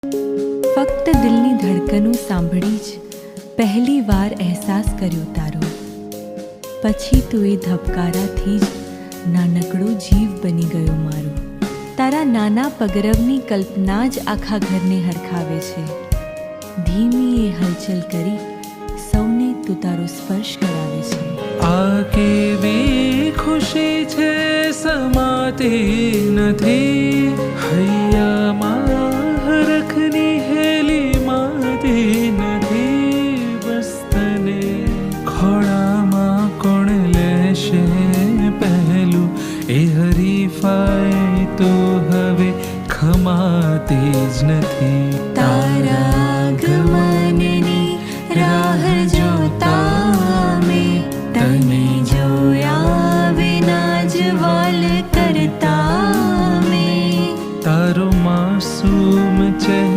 ફક્ત દિલની ધડકનું સાંભળી જ પહેલી વાર અહેસાસ કર્યો તારો, પછી તો એ ધબકારાથી જ નાનકડો જીવ બની ગયો મારો. તારા નાના પગરવની કલ્પના જ આખા ઘરને હરખાવે છે. ધીમી એ હલચલ કરી સૌને તું તારો સ્પર્શ કરાવે છે. આ કેવી ખુશી છે સમાતી નથી હૈયા